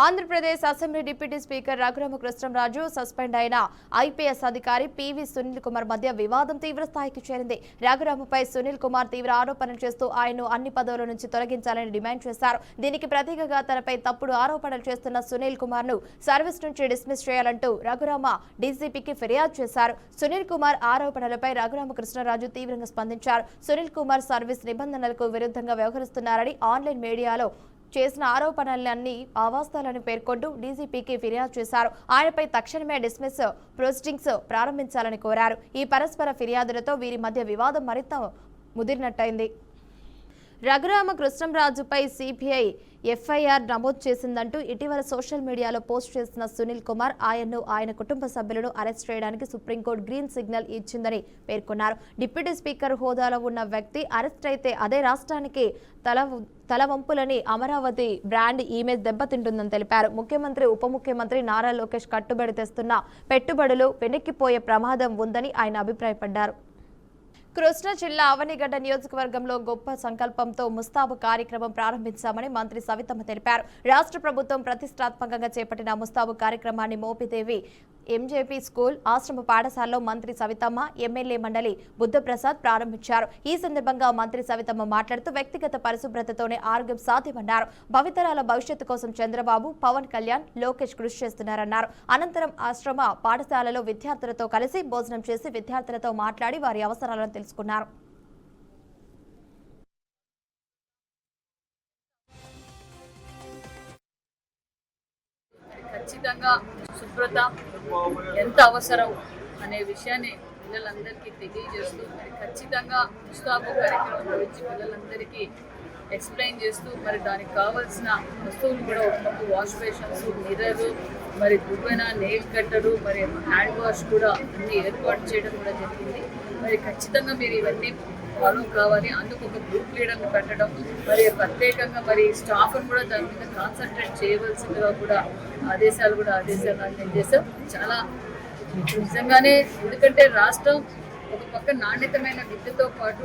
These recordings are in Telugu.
Andhra Pradesh assembly deputy speaker Raghurama Krishnam Raju suspend అయిన ఐపీఎస్ అధికారి పివి సునీల్ కుమార్ మధ్య వివాదం తీవ్రస్థాయికి చేరింది. రఘురామపై సునీల్ కుమార్ తీవ్ర ఆరోపణలు చేస్తూ ఆయన్ను అన్ని పదవుల నుంచి తొలగించాలని డిమాండ్ చేశారు. దీనికి ప్రతీకగా తనపై తప్పుడు ఆరోపణలు చేస్తున్న సునీల్ కుమార్ ను సర్వీస్ నుంచి డిస్మిస్ చేయాలంటూ రఘురామ డీజీపీకి ఫిర్యాదు చేశారు. సునీల్ కుమార్ ఆరోపణలపై రఘురామకృష్ణంరాజు తీవ్రంగా స్పందించారు. సునీల్ కుమార్ సర్వీస్ నిబంధనలకు విరుద్ధంగా వ్యవహరిస్తున్నారని, ఆన్లైన్ మీడియాలో చేసిన ఆరోపణలన్నీ అవాస్తవాలని పేర్కొంటూ డీజీపీకి ఫిర్యాదు చేశారు. ఆయనపై తక్షణమే డిస్మిస్ ప్రొసీడింగ్స్ ప్రారంభించాలని కోరారు. ఈ పరస్పర ఫిర్యాదులతో వీరి మధ్య వివాదం మరింత ముదిరినట్టయింది. రఘురామకృష్ణంరాజుపై సిబిఐ ఎఫ్ఐఆర్ నమోదు చేసిందంటూ ఇటీవల సోషల్ మీడియాలో పోస్ట్ చేసిన సునీల్ కుమార్ ఆయన్ను, ఆయన కుటుంబ సభ్యులను అరెస్ట్ చేయడానికి సుప్రీంకోర్టు గ్రీన్ సిగ్నల్ ఇచ్చిందని పేర్కొన్నారు. డిప్యూటీ స్పీకర్ హోదాలో ఉన్న వ్యక్తి అరెస్ట్ అయితే అదే రాష్ట్రానికి తలవంపులని, అమరావతి బ్రాండ్ ఇమేజ్ దెబ్బతింటుందని తెలిపారు. ముఖ్యమంత్రి, ఉప ముఖ్యమంత్రి నారా లోకేష్ కట్టుబడి తెస్తున్న పెట్టుబడులు వెనక్కిపోయే ప్రమాదం ఉందని ఆయన అభిప్రాయపడ్డారు. కృష్ణా జిల్లా అవనిగడ్డ నియోజకవర్గంలో గొప్ప సంకల్పంతో ముస్తాబు కార్యక్రమం ప్రారంభించామని మంత్రి సవితమ్మ తెలిపారు. రాష్ట్ర ప్రభుత్వం ప్రతిష్టాత్మకంగా చేపట్టిన ముస్తాబు కార్యక్రమాన్ని మోపిదేవి ఎంజేపీ స్కూల్, ఆశ్రమ పాఠశాలలో మంత్రి సవితమ్మ, ఎమ్మెల్యే మండలి బుద్ధప్రసాద్ ప్రారంభించారు. ఈ సందర్భంగా మంత్రి సవితమ్మ మాట్లాడుతూ వ్యక్తిగత పరిశుభ్రతతోనే ఆరోగ్యం సాధ్యమన్నారు. భవితరాల భవిష్యత్తు కోసం చంద్రబాబు, పవన్ కళ్యాణ్, లోకేష్ కృషి చేస్తున్నారన్నారు. అనంతరం ఆశ్రమ పాఠశాలలో విద్యార్థులతో కలిసి భోజనం చేసి విద్యార్థులతో మాట్లాడి వారి అవసరాలను తెలుసుకున్నారు. ఖచ్చితంగా శుభ్రత ఎంత అవసరం అనే విషయాన్ని పిల్లలందరికీ తెలియజేస్తూ మరి ఖచ్చితంగా ముస్తాబు కార్యక్రమం గురించి పిల్లలందరికీ ఎక్స్ప్లెయిన్ చేస్తూ మరి దానికి కావాల్సిన వస్తువులు కూడా ఒక వాష్ బేషన్స్, మిర్రరు, మరి దువ్వెన, నెయిల్ కట్టరు, మరి హ్యాండ్ వాష్ కూడా అన్ని ఏర్పాటు చేయడం కూడా జరిగింది. మరి ఖచ్చితంగా మీరు ఇవన్నీ ఫాలో కావాలి. అందుకు ఒక గ్రూప్ లీడర్ని పెట్టడం, మరి ప్రత్యేకంగా మరి స్టాఫ్ను కూడా దాని మీద కాన్సన్ట్రేట్ చేయవలసిందిగా కూడా ఆదేశాలు నేను చేశాం. చాలా నిజంగానే, ఎందుకంటే రాష్ట్రం ఒక పక్క నాణ్యతమైన విద్యతో పాటు,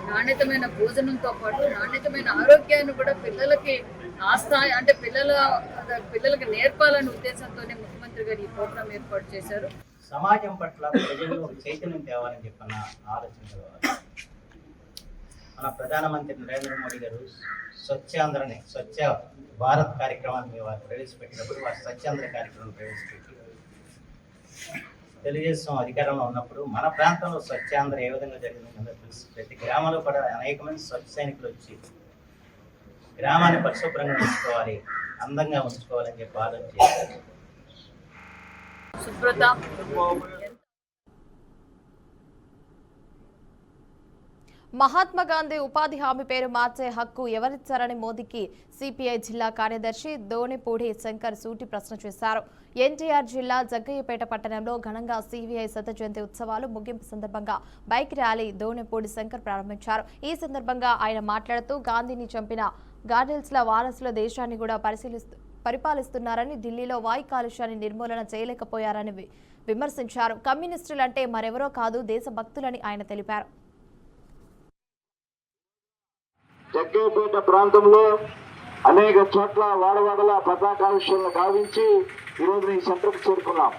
నాణ్యతమైన భోజనంతో పాటు, నాణ్యతమైన ఆరోగ్యాన్ని కూడా పిల్లలకి స్థాయి అంటే పిల్లలకి నేర్పాలనే ఉద్దేశంతోనే ముఖ్యమంత్రి గారు ఈ ప్రోగ్రాం ఏర్పాటు చేశారు. సమాజం పట్ల ప్రజల్లో చైతన్యం తేవాలని చెప్పిన ఆలోచన మన ప్రధానమంత్రి నరేంద్ర మోడీ గారు స్వచ్ఛాంధ్రని, స్వచ్ఛ భారత్ కార్యక్రమాన్ని వారు ప్రవేశపెట్టినప్పుడు, వారు స్వచ్ఛాంధ్ర కార్యక్రమం ప్రవేశపెట్టి తెలుగుదేశం అధికారంలో ఉన్నప్పుడు మన ప్రాంతంలో స్వచ్ఛాంధ్ర ఏ విధంగా జరిగిందో తెలుసు. ప్రతి గ్రామంలో కూడా అనేక మంది స్వచ్ఛ సైనికులు వచ్చి గ్రామాన్ని పరిశుభ్రంగా ఉంచుకోవాలి, అందంగా ఉంచుకోవాలని చెప్పి ఆలోచించారు. శుభ్రత మహాత్మా గాంధీ ఉపాధి హామీ పేరు మార్చే హక్కు ఎవరిచ్చారని మోదీకి సిపిఐ జిల్లా కార్యదర్శి దోణిపూడి శంకర్ సూటి ప్రశ్న చేశారు. ఎన్టీఆర్ జిల్లా జగ్గయ్యపేట పట్టణంలో ఘనంగా సిపిఐ శత జయంతి ఉత్సవాలు ముగింపు సందర్భంగా బైక్ ర్యాలీ దోణిపూడి శంకర్ ప్రారంభించారు. ఈ సందర్భంగా ఆయన మాట్లాడుతూ గాంధీని చంపిన గార్డెల్స్ల వారసుల దేశాన్ని కూడా పరిపాలిస్తున్నారని, ఢిల్లీలో వాయు కాలుష్యాన్ని నిర్మూలన చేయలేకపోయారని విమర్శించారు. కమ్యూనిస్టులంటే మరెవరో కాదు, దేశభక్తులని ఆయన తెలిపారు. జగ్గయ్యపేట ప్రాంతంలో అనేక చోట్ల వాడవాడల పతాకావిష్యాలను గావించి ఈరోజు ఈ సెంటర్కి చేరుకున్నాం.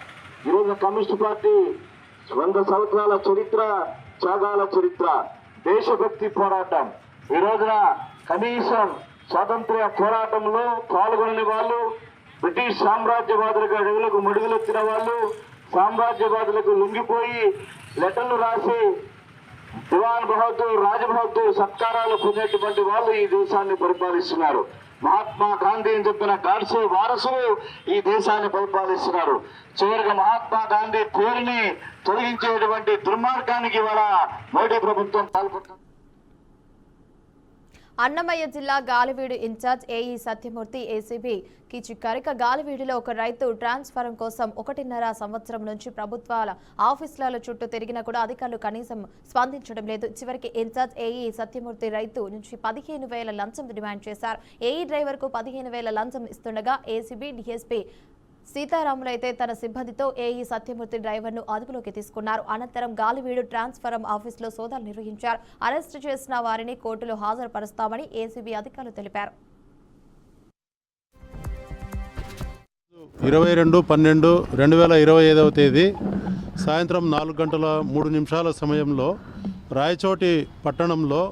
ఈరోజు కమ్యూనిస్ట్ పార్టీ 100 సంవత్సరాల చరిత్ర, త్యాగాల చరిత్ర, దేశభక్తి పోరాటం. ఈ రోజున కనీసం స్వాతంత్ర్య పోరాటంలో పాల్గొనని వాళ్ళు, బ్రిటిష్ సామ్రాజ్యవాదులకు అడుగులకు మడుగులెత్తిన వాళ్ళు, సామ్రాజ్యవాదులకు లొంగిపోయి లెటర్లు రాసి దివాన్ బహదూర్, రాజ్ బహదూర్ సత్కారాలు పొందేటువంటి వాళ్ళు ఈ దేశాన్ని పరిపాలిస్తున్నారు. మహాత్మా గాంధీ అని చెప్పిన గాడ్సే వారసులు ఈ దేశాన్ని పరిపాలిస్తున్నారు. చివరిగా మహాత్మా గాంధీ పేరుని తొలగించేటువంటి దుర్మార్గానికి ఇవాళ మోడీ ప్రభుత్వం పాల్పడుతుంది. అన్నమయ్య జిల్లా గాలివీడు ఇన్ఛార్జ్ ఏఈ సత్యమూర్తి ఏసీబీకి చిక్కారు. గాలివీడులో ఒక రైతు ట్రాన్స్ఫారం కోసం 1.5 సంవత్సరం నుంచి ప్రభుత్వాల ఆఫీసుల చుట్టూ తిరిగినా కూడా అధికారులు కనీసం స్పందించడం లేదు. చివరికి ఇన్ఛార్జ్ ఏఈ సత్యమూర్తి రైతు నుంచి 15,000 లంచం డిమాండ్ చేశారు. ఏఈ డ్రైవర్కు 15,000 లంచం ఇస్తుండగా ఏసీబీ డీఎస్పీ సీతారాములు అయితే తన సిబ్బందితో ఏఈ సత్యమూర్తి డ్రైవర్ను అదుపులోకి తీసుకున్నారు. అనంతరం గాలివీడు ట్రాన్స్ఫారం ఆఫీసులో సోదాలు నిర్వహించారు. అరెస్టు చేసిన వారిని కోర్టులో హాజరుపరుస్తామని ఏసీబీ అధికారులు తెలిపారు. 22/12/2025 తేదీ సాయంత్రం 4:03 సమయంలో రాయచోటి పట్టణంలో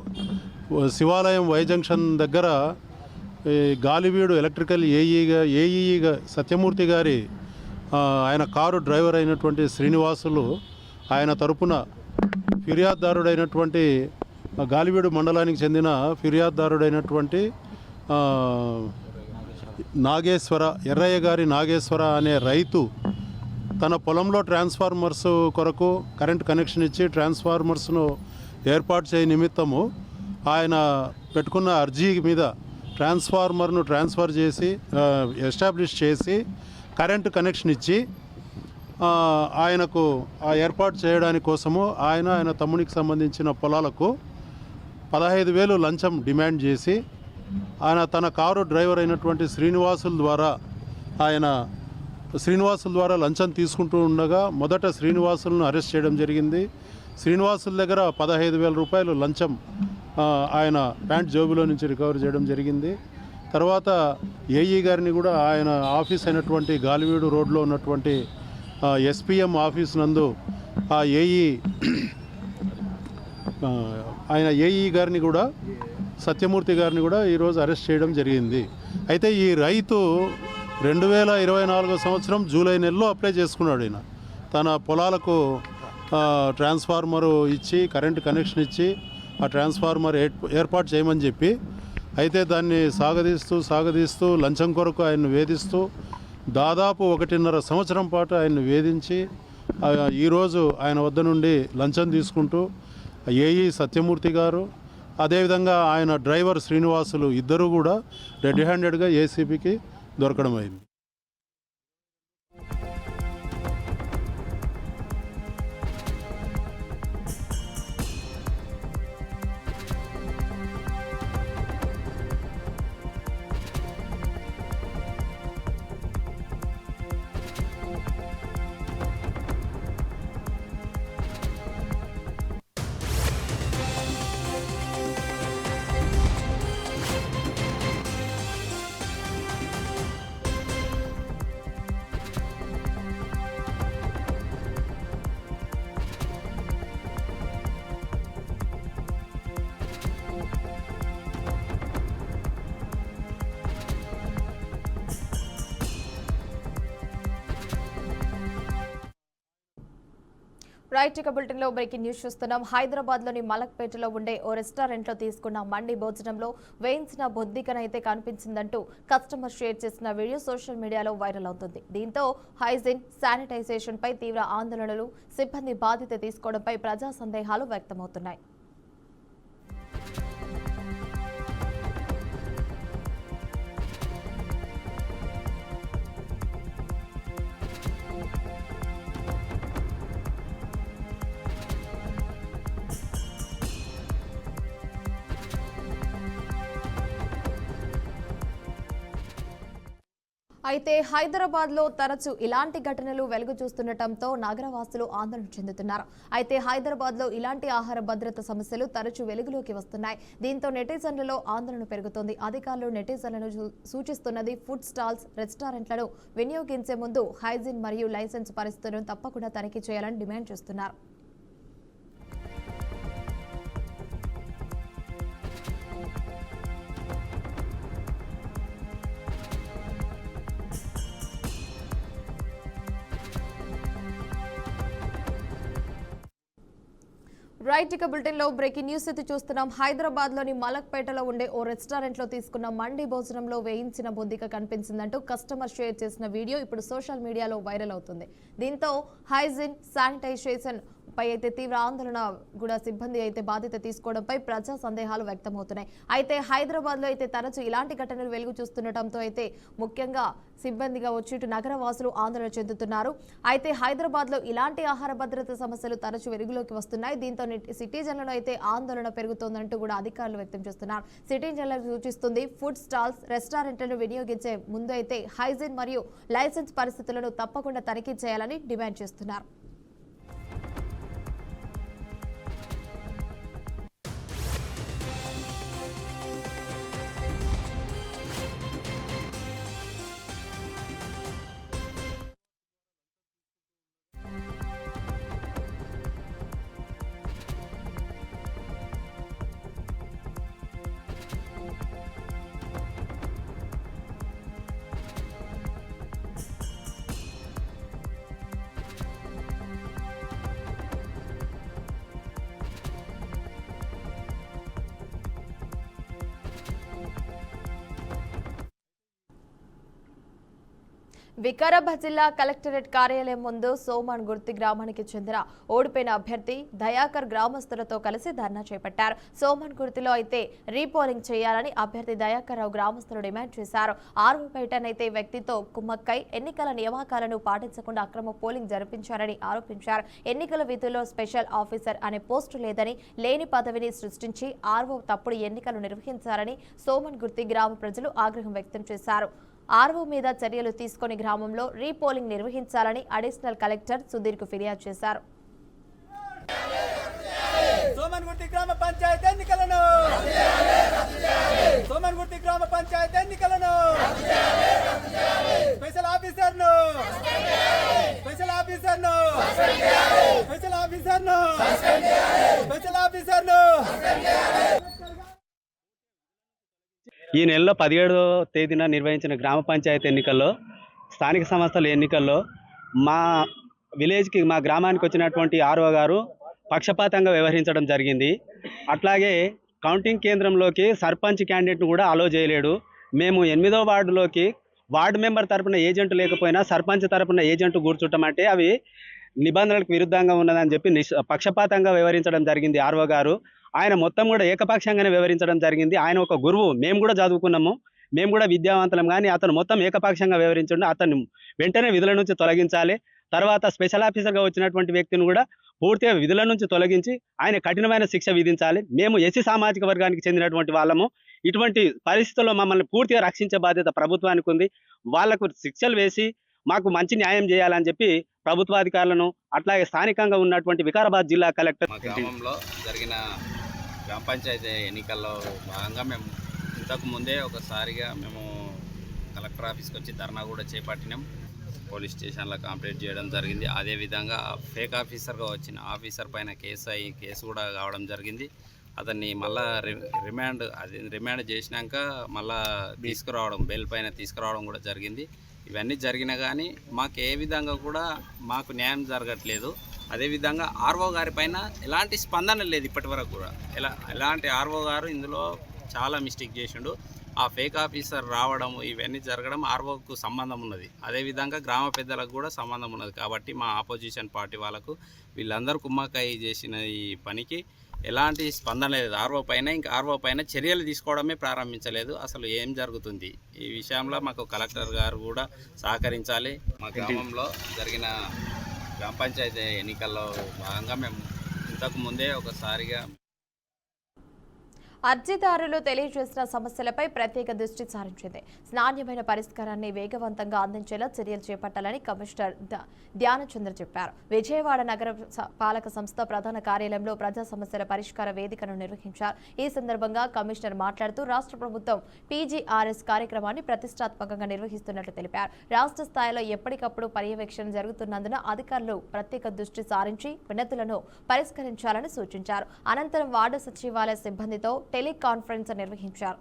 శివాలయం వై జంక్షన్ దగ్గర గాలివీడు ఎలక్ట్రికల్ ఏఈగా సత్యమూర్తి గారి ఆయన కారు డ్రైవర్ అయినటువంటి శ్రీనివాసులు ఆయన తరపున ఫిర్యాదుదారుడైనటువంటి గాలివీడు మండలానికి చెందిన ఫిర్యాదుదారుడైనటువంటి ఎర్రయ్య గారి నాగేశ్వర అనే రైతు తన పొలంలో ట్రాన్స్ఫార్మర్స్ కొరకు కరెంట్ కనెక్షన్ ఇచ్చి ట్రాన్స్ఫార్మర్స్ను ఏర్పాటు చేయ నిమిత్తము ఆయన పెట్టుకున్న అర్జీ మీద ట్రాన్స్ఫార్మర్ను ట్రాన్స్ఫర్ చేసి ఎస్టాబ్లిష్ చేసి కరెంటు కనెక్షన్ ఇచ్చి ఆయనకు ఆ ఏర్పాటు చేయడానికి కోసము ఆయన తమ్మునికి సంబంధించిన పొలాలకు 15,000 లంచం డిమాండ్ చేసి ఆయన తన కారు డ్రైవర్ అయినటువంటి శ్రీనివాసుల ద్వారా లంచం తీసుకుంటూ ఉండగా మొదట శ్రీనివాసులను అరెస్ట్ చేయడం జరిగింది. శ్రీనివాసుల దగ్గర 15,000 రూపాయలు లంచం ఆయన ప్యాంట్ జోబులో నుంచి రికవర్ చేయడం జరిగింది. తర్వాత ఏఈ గారిని కూడా ఆయన ఆఫీస్ అయినటువంటి గాలివీడు రోడ్లో ఉన్నటువంటి ఎస్పీఎం ఆఫీస్ నందు ఆ ఏఈ గారిని కూడా సత్యమూర్తి గారిని కూడా ఈరోజు అరెస్ట్ చేయడం జరిగింది. అయితే ఈ రైతు 2024 సంవత్సరం జూలై నెలలో అప్లై చేసుకున్నాడు. ఆయన తన పొలాలకు ట్రాన్స్ఫార్మరు ఇచ్చి కరెంటు కనెక్షన్ ఇచ్చి ఆ ట్రాన్స్ఫార్మర్ ఏర్పాటు చేయమని చెప్పి, అయితే దాన్ని సాగదీస్తూ లంచం కొరకు ఆయన్ను వేధిస్తూ దాదాపు 1.5 సంవత్సరం పాటు ఆయన్ను వేధించి ఈరోజు ఆయన వద్ద నుండి లంచం తీసుకుంటూ ఏఈ సత్యమూర్తి గారు అదేవిధంగా ఆయన డ్రైవర్ శ్రీనివాసులు ఇద్దరు కూడా రెడ్ హ్యాండెడ్గా ఏసీబీకి దొరకడం అయింది. రైట్ ఇక బులెటిన్ లో బ్రేకింగ్ న్యూస్ చూస్తున్నాం. హైదరాబాద్ లోని మలక్పేటలో ఉండే ఓ రెస్టారెంట్ లో తీసుకున్న మండి భోజనంలో వేయించిన బొద్దికనైతే కనిపించిందంటూ కస్టమర్ షేర్ చేసిన వీడియో సోషల్ మీడియాలో వైరల్ అవుతుంది. దీంతో హైజీన్ శానిటైజేషన్ పై తీవ్ర ఆందోళనలు, సిబ్బంది బాధ్యత తీసుకోవడంపై ప్రజా సందేహాలు వ్యక్తమవుతున్నాయి. అయితే హైదరాబాద్ లో తరచూ ఇలాంటి ఘటనలు వెలుగు చూస్తుండటంతో నగరవాసులు ఆందోళన చెందుతున్నారు. అయితే హైదరాబాద్ లో ఇలాంటి ఆహార భద్రత సమస్యలు తరచూ వెలుగులోకి వస్తున్నాయి. దీంతో నెటిజన్లలో ఆందోళన పెరుగుతోంది. అధికారులు నెటిజన్లను సూచిస్తున్నది ఫుడ్ స్టాల్స్, రెస్టారెంట్లను వినియోగించే ముందు హైజీన్ మరియు లైసెన్స్ పరిస్థితులను తప్పకుండా తనిఖీ చేయాలని డిమాండ్ చేస్తున్నారు. రైట్ ఇక బులెటిన్ లో బ్రేకింగ్ న్యూస్ అయితే చూస్తున్నాం. హైదరాబాద్ లోని మలక్పేటలో ఉండే ఓ రెస్టారెంట్ లో తీసుకున్న మండి భోజనంలో వేయించిన బొద్దిక కనిపించిందంటూ కస్టమర్ షేర్ చేసిన వీడియో ఇప్పుడు సోషల్ మీడియాలో వైరల్ అవుతుంది. దీంతో హైజీన్ శానిటైజేషన్ పై అయితే తీవ్ర ఆందోళన కూడా, సిబ్బంది అయితే బాధ్యత తీసుకోవడంపై ప్రజా సందేహాలు వ్యక్తమవుతున్నాయి. అయితే హైదరాబాద్ లో అయితే తరచూ ఇలాంటి ఘటనలు వెలుగు చూస్తుండటంతో అయితే ముఖ్యంగా సిబ్బందిగా వచ్చి నగరవాసులు ఆందోళన చెందుతున్నారు. అయితే హైదరాబాద్ లో ఇలాంటి ఆహార భద్రత సమస్యలు తరచూ వెలుగులోకి వస్తున్నాయి. దీంతో సిటిజన్లలో అయితే ఆందోళన పెరుగుతోందంటూ కూడా అధికారులు వ్యక్తం చేస్తున్నారు. సిటిజన్లకు సూచిస్తుంది ఫుడ్ స్టాల్స్, రెస్టారెంట్లను వినియోగించే ముందు అయితే హైజీన్ మరియు లైసెన్స్ పరిస్థితులను తప్పకుండా తనిఖీ చేయాలని డిమాండ్ చేస్తున్నారు. వికారాబాద్ జిల్లా కలెక్టరేట్ కార్యాలయం ముందు సోమన్ గుర్తి గ్రామానికి చెందిన ఓడిపోయిన అభ్యర్థి దయాకర్ గ్రామస్తులతో కలిసి ధర్నా చేపట్టారు. సోమన్ గుర్తిలో అయితే రీపోలింగ్ చేయాలని అభ్యర్థి దయాకర్ రావు గ్రామస్తులు డిమాండ్ చేశారు. ఆర్వో పేటనైతే వ్యక్తితో కుమ్మక్కై ఎన్నికల నియామకాలను పాటించకుండా అక్రమ పోలింగ్ జరిపించారని ఆరోపించారు. ఎన్నికల విధుల్లో స్పెషల్ ఆఫీసర్ అనే పోస్టు లేదని, లేని పదవిని సృష్టించి ఆర్వో తప్పుడు ఎన్నికలు నిర్వహించారని సోమన్ గుర్తి గ్రామ ప్రజలు ఆగ్రహం వ్యక్తం చేశారు. ఆర్వో మీద చర్యలు తీసుకుని గ్రామంలో రీపోలింగ్ నిర్వహించాలని అడిషనల్ కలెక్టర్ సుధీర్కు ఫిర్యాదు చేశారు. సోమన్గుర్తి గ్రామ పంచాయతీ ఎన్నికలను సోమన్గుర్తి గ్రామ పంచాయతీ ఎన్నికలను స్పెషల్ ఆఫీసర్ను స్పెషల్ ఆఫీసర్ను స్పెషల్ ఆఫీసర్ను స్పెషల్ ఆఫీసర్ను ఈ నెలలో 17వ తేదీన నిర్వహించిన గ్రామ పంచాయతీ ఎన్నికల్లో, స్థానిక సంస్థల ఎన్నికల్లో మా విలేజ్కి, మా గ్రామానికి వచ్చినటువంటి ఆర్ఓ గారు పక్షపాతంగా వ్యవహరించడం జరిగింది. అట్లాగే కౌంటింగ్ కేంద్రంలోకి సర్పంచ్ క్యాండిడేట్ను కూడా అలో చేయలేడు. మేము 8వ వార్డులోకి వార్డు మెంబర్ తరపున ఏజెంట్ లేకపోయినా సర్పంచ్ తరపున ఏజెంట్ కూర్చుంటామంటే అవి నిబంధనలకు విరుద్ధంగా ఉన్నదని చెప్పి పక్షపాతంగా వ్యవహరించడం జరిగింది ఆర్ఓ గారు. ఆయన మొత్తం కూడా ఏకపక్షంగానే వ్యవహరించడం జరిగింది. ఆయన ఒక గురువు, మేము కూడా చదువుకున్నాము, మేము కూడా విద్యావంతులం, కానీ అతను మొత్తం ఏకపక్షంగా వ్యవహరించండి. అతను వెంటనే విధుల నుంచి తొలగించాలి. తర్వాత స్పెషల్ ఆఫీసర్గా వచ్చినటువంటి వ్యక్తిని కూడా పూర్తిగా విధుల నుంచి తొలగించి ఆయన కఠినమైన శిక్ష విధించాలి. మేము ఎస్సీ సామాజిక వర్గానికి చెందినటువంటి వాళ్ళము. ఇటువంటి పరిస్థితుల్లో మమ్మల్ని పూర్తిగా రక్షించే బాధ్యత ప్రభుత్వానికి ఉంది. వాళ్లకు శిక్షలు వేసి మాకు మంచి న్యాయం చేయాలని చెప్పి ప్రభుత్వాధికారులను, అట్లాగే స్థానికంగా ఉన్నటువంటి వికారాబాద్ జిల్లా కలెక్టర్. మా గ్రామంలో జరిగిన గ్రామ పంచాయతీ ఎన్నికల్లో భాగంగా మేము ఇంతకు ముందే ఒకసారిగా మేము కలెక్టర్ ఆఫీస్కి వచ్చి ధర్నా కూడా చేపట్టినాం. పోలీస్ స్టేషన్లో కంప్లైంట్ చేయడం జరిగింది. అదేవిధంగా ఫేక్ ఆఫీసర్గా వచ్చిన ఆఫీసర్ పైన కేసు కూడా కావడం జరిగింది. అతన్ని మళ్ళా రిమాండ్ చేసినాక మళ్ళా తీసుకురావడం, బెయిల్ పైన తీసుకురావడం కూడా జరిగింది. ఇవన్నీ జరిగినా కానీ మాకు ఏ విధంగా కూడా మాకు న్యాయం జరగట్లేదు. అదేవిధంగా ఆర్ఓ గారి పైన ఎలాంటి స్పందన లేదు ఇప్పటి వరకు కూడా. ఎలాంటి ఆర్ఓ గారు ఇందులో చాలా మిస్టేక్ చేసిండు. ఆ ఫేక్ ఆఫీసర్ రావడం, ఇవన్నీ జరగడం ఆర్ఓకు సంబంధం ఉన్నది. అదేవిధంగా గ్రామ పెద్దలకు కూడా సంబంధం ఉన్నది. కాబట్టి మా ఆపోజిషన్ పార్టీ వాళ్ళకు వీళ్ళందరూ కుమ్మకాయ చేసిన ఈ పనికి ఎలాంటి స్పందన లేదు ఆర్ఓ పైన. ఇంకా ఆర్ఓ పైన చర్యలు తీసుకోవడమే ప్రారంభించలేదు. అసలు ఏం జరుగుతుంది ఈ విషయంలో మాకు కలెక్టర్ గారు కూడా సహకరించాలి. మా గ్రామంలో జరిగిన గ్రామ పంచాయతీ ఎన్నికల్లో భాగంగా మేము ఇంతకు ముందే ఒకసారిగా అర్జీదారులు తెలియజేసిన సమస్యలపై ప్రత్యేక దృష్టి సారించింది. నాణ్యమైన పరిష్కారాన్ని వేగవంతంగా అందించేలా చర్యలు చేపట్టాలని కమిషనర్ ధ్యానచంద్ర చెప్పారు. విజయవాడ నగర పాలక సంస్థ ప్రధాన కార్యాలయంలో ప్రజా సమస్యల పరిష్కార వేదికను నిర్వహించారు. ఈ సందర్భంగా కమిషనర్ మాట్లాడుతూ రాష్ట్ర ప్రభుత్వం పీజీఆర్ఎస్ కార్యక్రమాన్ని ప్రతిష్టాత్మకంగా నిర్వహిస్తున్నట్లు తెలిపారు. రాష్ట్ర స్థాయిలో ఎప్పటికప్పుడు పర్యవేక్షణ జరుగుతున్నందున అధికారులు ప్రత్యేక దృష్టి సారించి వినతులను పరిష్కరించాలని సూచించారు. అనంతరం వార్డు సచివాలయ సిబ్బందితో టెలికాన్ఫరెన్స్ నిర్వహించారు.